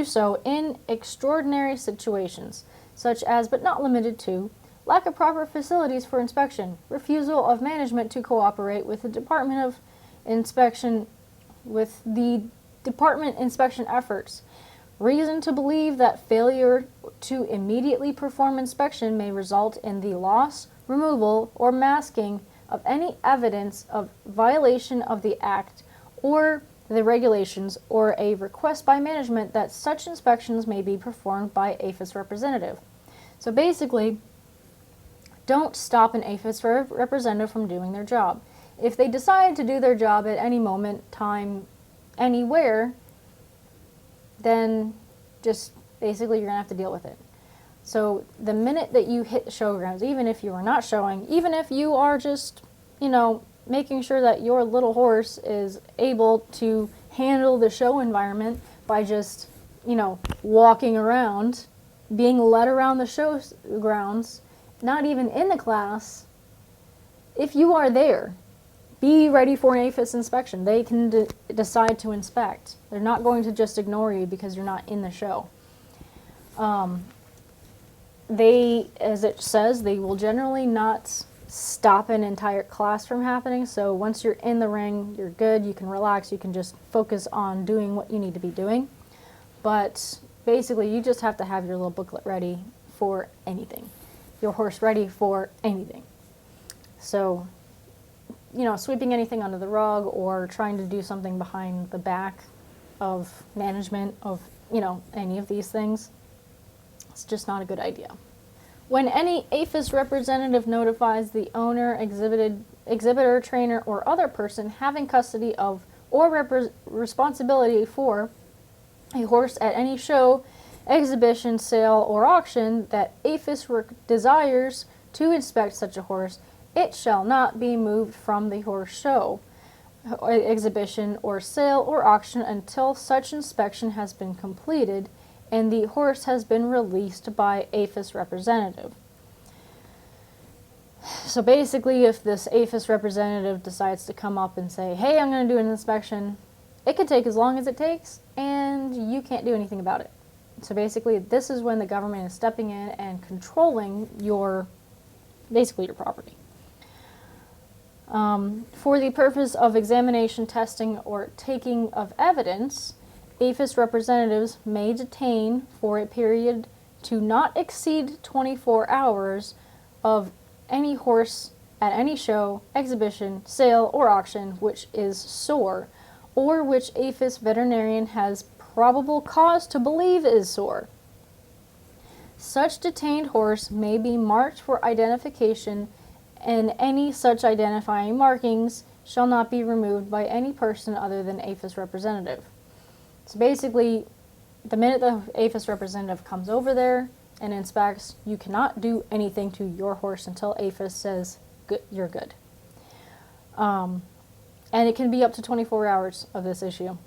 so in extraordinary situations, such as, but not limited to, lack of proper facilities for inspection, refusal of management to cooperate with the department inspection efforts, reason to believe that failure to immediately perform inspection may result in the loss, removal, or masking of any evidence of violation of the Act or the regulations, or a request by management that such inspections may be performed by APHIS representative. So basically, don't stop an APHIS representative from doing their job. If they decide to do their job at any moment, time, anywhere, then just basically you're going to have to deal with it. So the minute that you hit showgrounds, even if you are not showing, even if you are just, making sure that your little horse is able to handle the show environment by just, walking around, being led around the show grounds, not even in the class, if you are there, be ready for an APHIS inspection. They can decide to inspect. They're not going to just ignore you because you're not in the show. As it says, they will generally not stop an entire class from happening. So once you're in the ring, you're good. You can relax. You can just focus on doing what you need to be doing. But basically, you just have to have your little booklet ready for anything. Your horse ready for anything. So, sweeping anything under the rug or trying to do something behind the back of management of, any of these things, it's just not a good idea. When any APHIS representative notifies the owner, exhibitor, trainer, or other person having custody of or responsibility for a horse at any show, exhibition, sale, or auction that APHIS desires to inspect such a horse, it shall not be moved from the horse show, exhibition, or sale, or auction until such inspection has been completed and the horse has been released by APHIS representative. So basically, if this APHIS representative decides to come up and say, hey, I'm going to do an inspection, it could take as long as it takes, and you can't do anything about it. So basically, this is when the government is stepping in and controlling your property. For the purpose of examination, testing, or taking of evidence, APHIS representatives may detain for a period to not exceed 24 hours of any horse at any show, exhibition, sale, or auction which is sore, or which APHIS veterinarian has probable cause to believe is sore. Such detained horse may be marked for identification, and any such identifying markings shall not be removed by any person other than APHIS representative. So basically, the minute the APHIS representative comes over there and inspects, you cannot do anything to your horse until APHIS says you're good. And it can be up to 24 hours of this issue.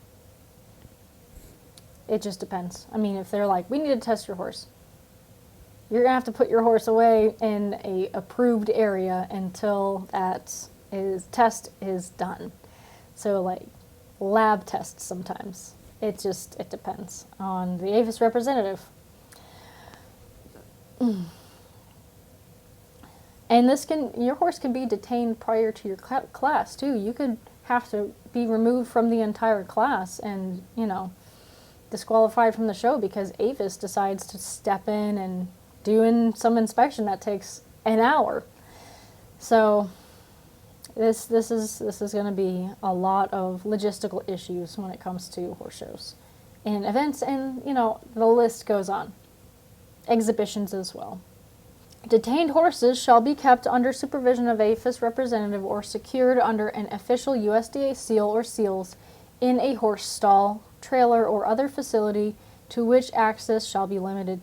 It just depends. I mean, if they're like, we need to test your horse, you're gonna have to put your horse away in a approved area until test is done. So like lab tests sometimes. It depends on the APHIS representative. And your horse can be detained prior to your class too. You could have to be removed from the entire class and, disqualified from the show because APHIS decides to step in and do some inspection that takes an hour. So this is going to be a lot of logistical issues when it comes to horse shows and events, and the list goes on. Exhibitions as well. Detained horses shall be kept under supervision of APHIS representative or secured under an official USDA seal or seals in a horse stall, trailer, or other facility to which access shall be limited.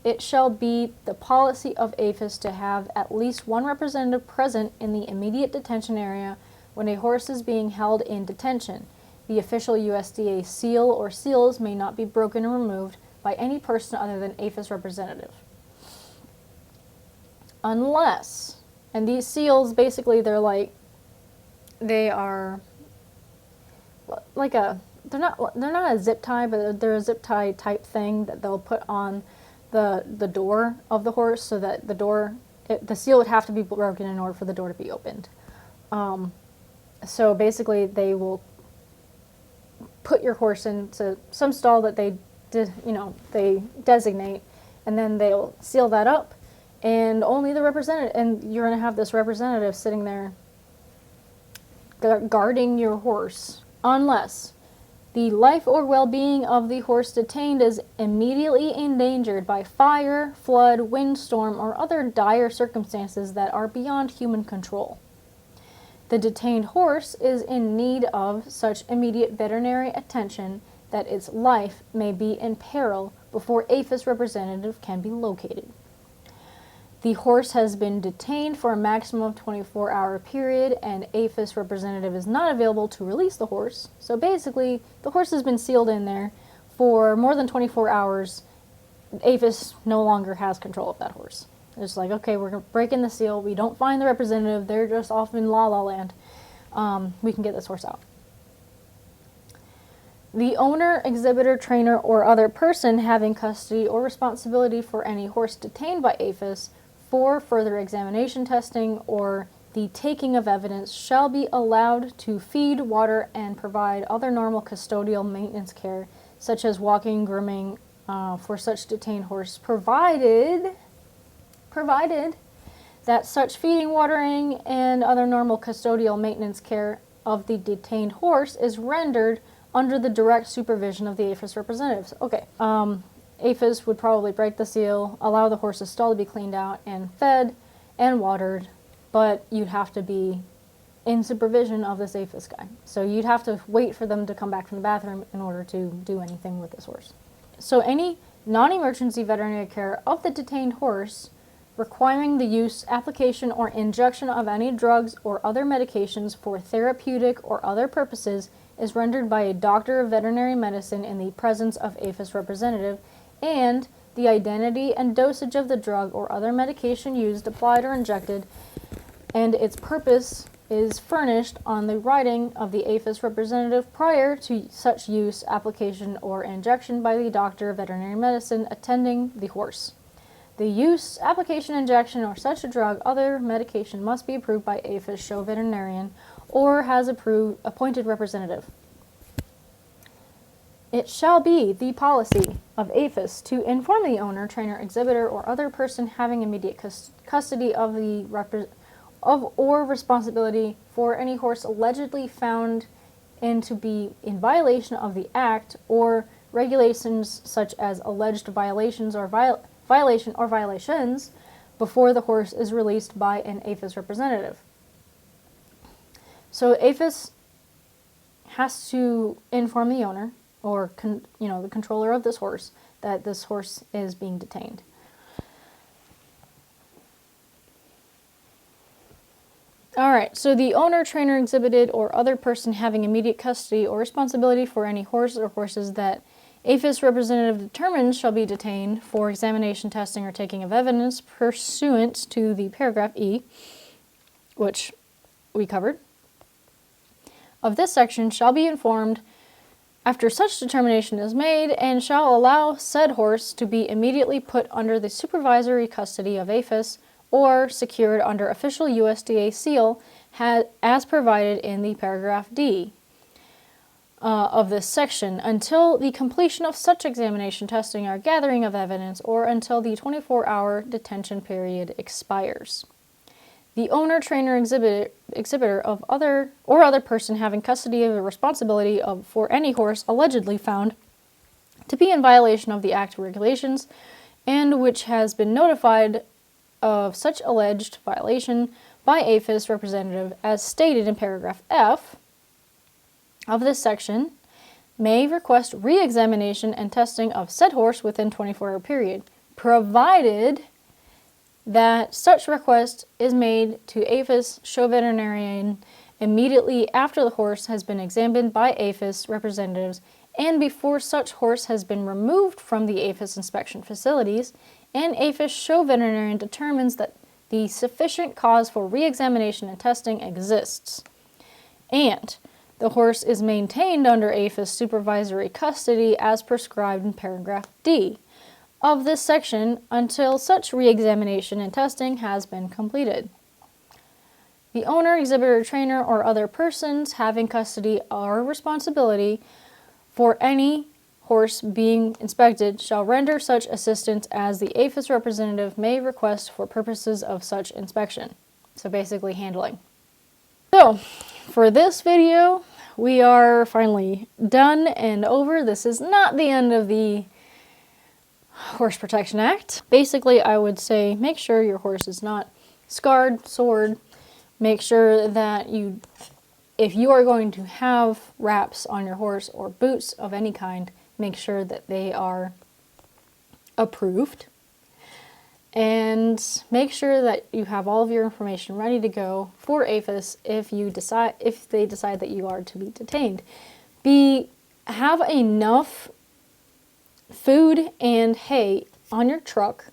It shall be the policy of APHIS to have at least one representative present in the immediate detention area when a horse is being held in detention. The official USDA seal or seals may not be broken or removed by any person other than APHIS representative. Unless, and these seals basically they're not a zip tie, but they're a zip tie type thing that they'll put on the door of the horse, so that the seal would have to be broken in order for the door to be opened. So basically they will put your horse into some stall that they designate, and then they'll seal that up, and only the representative, and you're going to have this representative sitting there guarding your horse, unless the life or well-being of the horse detained is immediately endangered by fire, flood, windstorm, or other dire circumstances that are beyond human control. The detained horse is in need of such immediate veterinary attention that its life may be in peril before APHIS representative can be located. The horse has been detained for a maximum of 24-hour period, and APHIS representative is not available to release the horse. So basically, the horse has been sealed in there for more than 24 hours. APHIS no longer has control of that horse. It's like, okay, we're breaking the seal. We don't find the representative. They're just off in La La Land. We can get this horse out. The owner, exhibitor, trainer, or other person having custody or responsibility for any horse detained by APHIS for further examination, testing, or the taking of evidence shall be allowed to feed, water, and provide other normal custodial maintenance care, such as walking, grooming, for such detained horse, provided that such feeding, watering, and other normal custodial maintenance care of the detained horse is rendered under the direct supervision of the APHIS representatives. Okay, APHIS would probably break the seal, allow the horse's stall to be cleaned out and fed and watered, but you'd have to be in supervision of this APHIS guy. So you'd have to wait for them to come back from the bathroom in order to do anything with this horse. So any non-emergency veterinary care of the detained horse requiring the use, application, or injection of any drugs or other medications for therapeutic or other purposes is rendered by a doctor of veterinary medicine in the presence of APHIS representative, and the identity and dosage of the drug or other medication used, applied, or injected, and its purpose is furnished on the writing of the APHIS representative prior to such use, application, or injection by the doctor of veterinary medicine attending the horse. The use, application, injection, or such a drug, other medication must be approved by APHIS show veterinarian or has appointed representative. It shall be the policy of APHIS to inform the owner, trainer, exhibitor, or other person having immediate custody of or responsibility for any horse allegedly found to be in violation of the Act or regulations such as alleged violations or violations before the horse is released by an APHIS representative. So APHIS has to inform the owner or the controller of this horse that this horse is being detained. Alright, so the owner, trainer, exhibited, or other person having immediate custody or responsibility for any horse or horses that APHIS representative determined shall be detained for examination, testing, or taking of evidence pursuant to the paragraph E, which we covered, of this section shall be informed after such determination is made, and shall allow said horse to be immediately put under the supervisory custody of APHIS or secured under official USDA seal as provided in the paragraph D of this section until the completion of such examination, testing, or gathering of evidence, or until the 24-hour detention period expires. The owner, trainer, exhibitor of other person having custody of the responsibility for any horse allegedly found to be in violation of the Act or regulations, and which has been notified of such alleged violation by APHIS representative as stated in paragraph F of this section, may request re-examination and testing of said horse within 24-hour period, provided that such request is made to APHIS show veterinarian immediately after the horse has been examined by APHIS representatives and before such horse has been removed from the APHIS inspection facilities, and APHIS show veterinarian determines that the sufficient cause for re-examination and testing exists, and the horse is maintained under APHIS supervisory custody as prescribed in paragraph D of this section until such re-examination and testing has been completed. The owner, exhibitor, trainer, or other persons having custody or responsibility for any horse being inspected shall render such assistance as the APHIS representative may request for purposes of such inspection. So basically handling. So for this video, we are finally done and over. This is not the end of the Horse Protection Act. Basically, I would say make sure your horse is not scarred, sored. Make sure that if you are going to have wraps on your horse or boots of any kind, make sure that they are approved. And make sure that you have all of your information ready to go for APHIS if they decide that you are to be detained. Have enough food and hay on your truck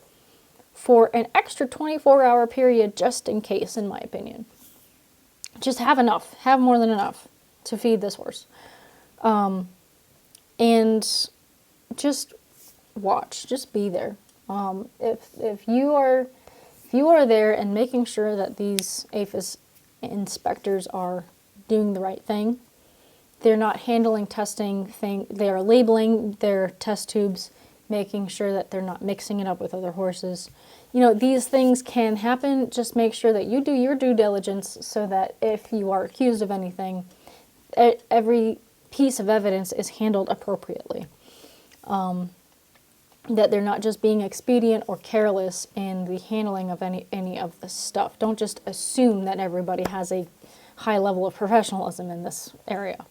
for an extra 24-hour period just in case, in my opinion. Just have enough. Have more than enough to feed this horse. And just watch. Just be there. If you are there and making sure that these APHIS inspectors are doing the right thing, they're not handling testing they are labeling their test tubes, making sure that they're not mixing it up with other horses. These things can happen. Just make sure that you do your due diligence so that if you are accused of anything, every piece of evidence is handled appropriately. That they're not just being expedient or careless in the handling of any of this stuff. Don't just assume that everybody has a high level of professionalism in this area.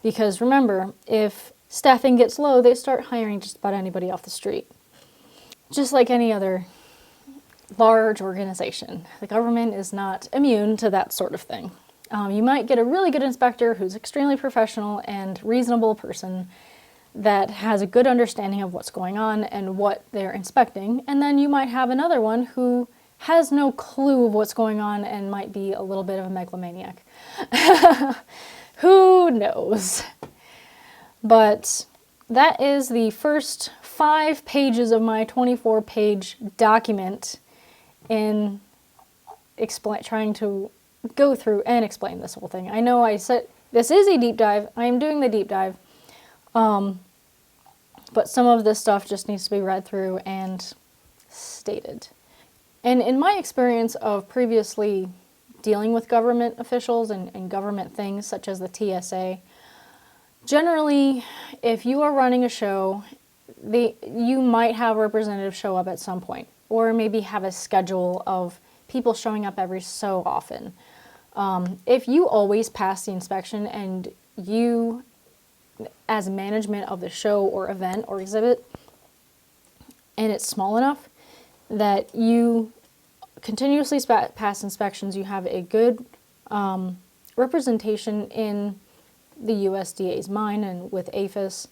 Because remember, if staffing gets low, they start hiring just about anybody off the street. Just like any other large organization. The government is not immune to that sort of thing. You might get a really good inspector who's extremely professional and reasonable person that has a good understanding of what's going on and what they're inspecting, and then you might have another one who has no clue of what's going on and might be a little bit of a megalomaniac. Who knows? But that is the first 5 pages of my 24-page document in trying to go through and explain this whole thing. I know I said this is a deep dive. I am doing the deep dive. But some of this stuff just needs to be read through and stated. And in my experience of previously dealing with government officials and government things such as the TSA, generally, if you are running a show, you might have a representative show up at some point, or maybe have a schedule of people showing up every so often. If you always pass the inspection and you, as management of the show or event or exhibit, and it's small enough that you continuously pass inspections, you have a good representation in the USDA's mind and with APHIS,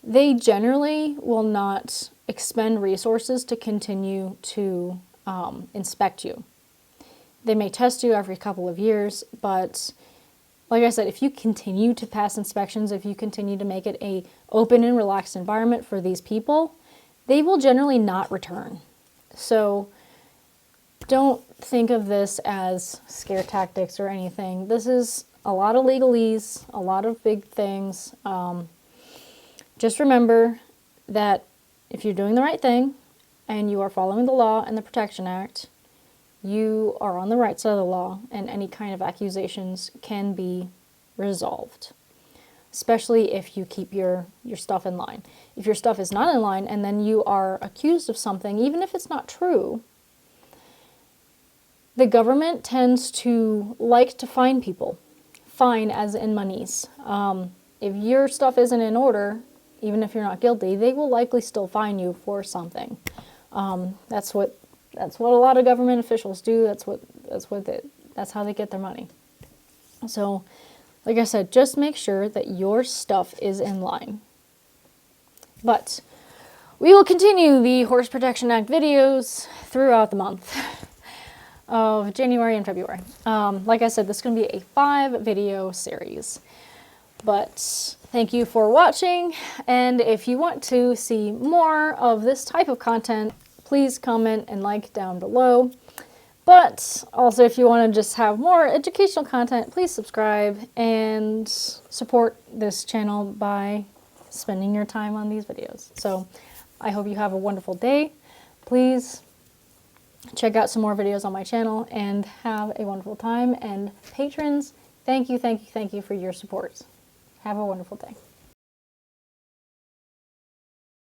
they generally will not expend resources to continue to inspect you. They may test you every couple of years, but like I said, if you continue to pass inspections, if you continue to make it a open and relaxed environment for these people, they will generally not return. So don't think of this as scare tactics or anything. This is a lot of legalese, a lot of big things. Just remember that if you're doing the right thing and you are following the law and the Protection Act, you are on the right side of the law, and any kind of accusations can be resolved, especially if you keep your stuff in line. If your stuff is not in line and then you are accused of something, even if it's not true, the government tends to like to fine people. Fine as in monies. If your stuff isn't in order, even if you're not guilty, they will likely still fine you for something. That's what a lot of government officials do. That's how they get their money. So, like I said, just make sure that your stuff is in line. But we will continue the Horse Protection Act videos throughout the month of January and February. Like I said, this is going to be a 5-video series. But thank you for watching, and if you want to see more of this type of content, please comment and like down below. But also, if you want to just have more educational content, please subscribe and support this channel by spending your time on these videos. So I hope you have a wonderful day. Please check out some more videos on my channel and have a wonderful time. And patrons, thank you for your support. Have a wonderful day.